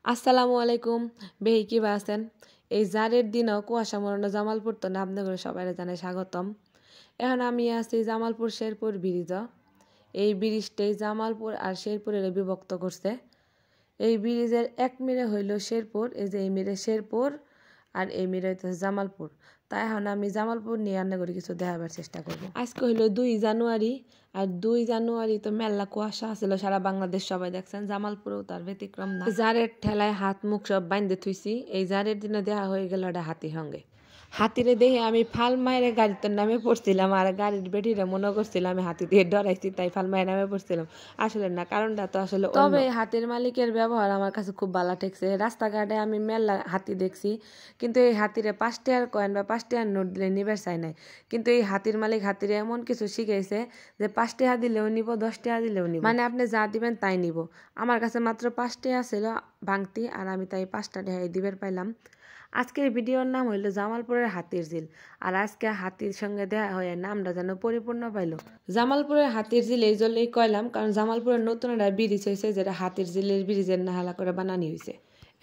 আসসালামু আলাইকুম। বেহি কি আছেন? এই জারের দিনও কুয়াশা মরানো জামালপুর তো আপনাদের সবাই জানাই স্বাগতম। এখন আমি আছি জামালপুর শেরপুর ব্রিজ। এই ব্রিজটাই জামালপুর আর শেরপুরের বিভক্ত করছে। এই ব্রিজের এক মিরে হইল শেরপুর, এই যে এই মিরে শেরপুর আর এই মিরে হইতেছে জামালপুর। তাই এখন আমি জামালপুর নিয়ে রান্না করে কিছু দেখাবার চেষ্টা করব। আজকে হইল 2 জানুয়ারি, আর 2 জানুয়ারি তো মেলা কুয়াশা ছিল, সারা বাংলাদেশ সবাই দেখছেন, জামালপুরেও তার ব্যতিক্রম না। জারের ঠেলায় হাত মুখ সব বাইন্ধে থুইছি। এই জারের দিনে দেখা হয়ে গেল একটা হাতির সঙ্গে। হাতিরে দেখে আমি ফাল মায়ের গাড়িতে নামে পড়ছিলাম, আর গাড়ির বেটিরে মনে করছিলাম আমি হাতি দিয়ে ডরাইছি, তাই ফাল মায়ের নামে পড়ছিলাম। আসলে না, কারণটা তো আসলে তবে হাতির মালিকের ব্যবহার আমার কাছে খুব ভালো ঠেকছে। রাস্তাঘাটে আমি মেলা হাতি দেখছি, কিন্তু এই হাতিরে 5 টাকার কয়েন বা 5 টাকার নোট দিলে নিবার চাই নাই। কিন্তু এই হাতির মালিক হাতিরে এমন কিছু শিখাইছে যে 5 টাকা দিলেও নিব, 10 টাকা দিলেও নিব, মানে আপনি যা দিবেন তাই নিব। আমার কাছে মাত্র 5 টাকা ছিল ভাঙতি, আর আমি তাই 5টা টাকা দিবার পাইলাম। আজকের ভিডিওর নাম হইল জামালপুরের হাতির ঝিল, আর আজকে হাতির সঙ্গে দেখা হয়ে নামটা যেন পরিপূর্ণ পাইল। জামালপুরের হাতির ঝিল এই জন্যই কইলাম কারণ জামালপুরের নতুন একটা ব্রিজ হয়েছে, যেটা হাতির ঝিলের ব্রিজের নাহালা করে বানানি হয়েছে।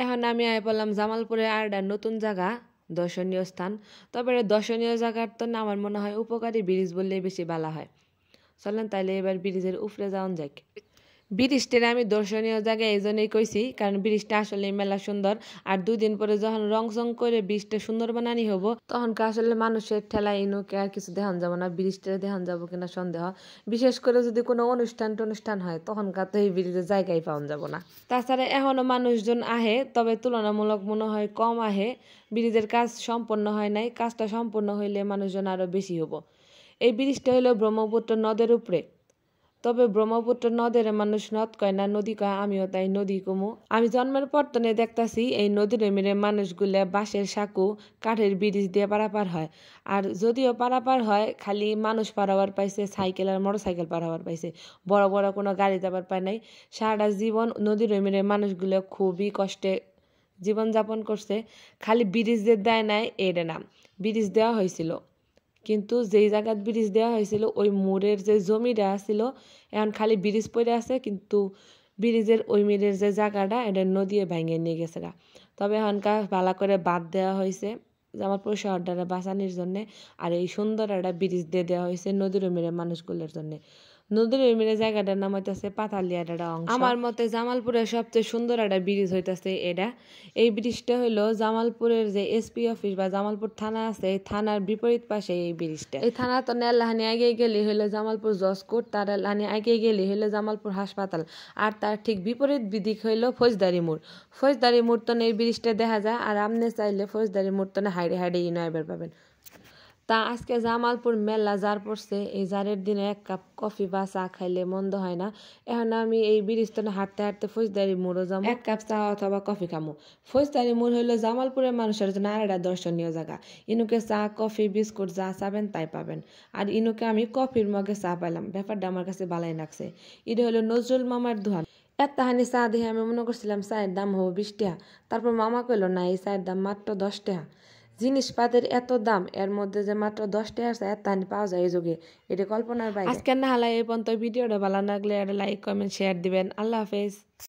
এখন আমি আয় বললাম জামালপুরের আর একটা নতুন জায়গা, দর্শনীয় স্থান। তবে দর্শনীয় জায়গার তো না, আমার মনে হয় উপকারী ব্রিজ বললেই বেশি ভালো হয়। চলেন তাইলে এবার ব্রিজের উপরে যাওয়া যাক। ব্রিজটার আমি দর্শনীয় জায়গায় এই জন্যই কইছি কারণ ব্রিজটা আসলে মেলা সুন্দর, আর 2 দিন পরে যখন রং চং করে ব্রিজটা সুন্দর বানানি হবো, তখন আসলে মানুষের ঠেলায় ইনুকে আর কিছু দেখান যাবো না, ব্রিজটা দেখান যাবো কিনা সন্দেহ। বিশেষ করে যদি কোনো অনুষ্ঠান হয় তখন তো এই ব্রিজের জায়গায় পাওয়া যাবো না। তাছাড়া এখনো মানুষজন আহে, তবে তুলনামূলক মনে হয় কম আহে। ব্রিজের কাজ সম্পন্ন হয় নাই, কাজটা সম্পূর্ণ হইলে মানুষজন আরো বেশি হবো। এই ব্রিজটা হলো ব্রহ্মপুত্র নদের উপরে। তবে ব্রহ্মপুত্র নদের মানুষ নদ কয় না, নদী কয়, আমিও তাই নদী কমু। আমি জন্মের পর তো দেখতাছি এই নদীর মেরে মানুষগুলা বাঁশের সাঁকু কাঠের ব্রিজ দিয়ে পারাপার হয়। আর যদিও পারাপার হয়, খালি মানুষ পারাবার পাইছে, সাইকেল আর মোটরসাইকেল পারাবার পাইছে, বড় বড় কোনো গাড়ি যাবার পায় নাই। সারাটা জীবন নদীর মেরে মানুষগুলো খুবই কষ্টে জীবনযাপন করছে। খালি ব্রিজ দেয় নাই এটা নাম, ব্রিজ দেওয়া হয়েছিল, কিন্তু যেই জায়গায় ব্রিজ দেওয়া হয়েছিল ওই মোড়ের যে জমিটা ছিল এখন খালি ব্রিজ পড়ে আছে, কিন্তু ব্রিজের ওই মিরের যে জায়গাটা এটা নদী ভেঙে নিয়ে গেছে গা। তবে এখনকার ভালো করে বাঁধ দেওয়া হয়েছে জামালপুর শহরটারে বাঁচানোর জন্যে, আর এই সুন্দর একটা ব্রিজ দিয়ে দেওয়া হয়েছে নদীর মিরের মানুষগুলোর জন্যে। নদীর মিরের জায়গাটার নাম হইতেছে পাতালিয়ার একটা অংশ। আমার মতে জামালপুরের সবচেয়ে সুন্দর একটা ব্রিজ হইতেছে এটা। এই ব্রিজটা হলো জামালপুরের যে এসপি অফিস বা জামালপুর থানা আছে, এই থানার বিপরীত পাশে এই ব্রিজটা। এই থানা তো নেলাহানি আগে গেলে হইলো জামালপুর জজ কোর্ট, তার লাহানি আগে গেলে হইলো জামালপুর হাসপাতাল, আর তার ঠিক বিপরীত দিক হইলো ফৌজদারি মোড়। ফৌজদারি মোড় তো এই ব্রিজটা দেখা যায়, আর আপনি চাইলে ফৌজদারি মোড় তো হাইডে হাইডে এবার পাবেন। তা আজকে জামালপুর মেলা জার পড়ছে, এই জারের দিনে 1 কাপ কফি বা চা খাইলে মন্দ হয় না। এখন আমি এই ব্রিজটা হাঁটতে হাঁটতে ফৌজদারি মোড়ও যাবো, 1 কাপ চা অথবা কফি খামো। ফৌজদারি মোড় হইলো জামালপুরের মানুষের জন্য আর একটা দর্শনীয় জায়গা। ইনুকে চা কফি বিস্কুট যা চাবেন তাই পাবেন, আর ইনুকে আমি কফির মগে চা পাইলাম, ব্যাপারটা আমার কাছে ভালোই লাগছে। এটা হলো নজরুল মামার দোকান। এতখানি চা দেখে আমি মনে করছিলাম চায়ের দাম হবো 20 টাকা, তারপর মামা কইলো না, এই চায়ের দাম মাত্র 10 টাকা। জিনিসপাতের এত দাম, এর মধ্যে যে মাত্র 10 টাকা এত পাওয়া যায় এই যুগে, এটা কল্পনার বাইরে। আজকে না হলে এই পর্যন্ত ভিডিওটা ভালো লাগলে একটা লাইক কমেন্ট শেয়ার দিবেন। আল্লাহ হাফেজ।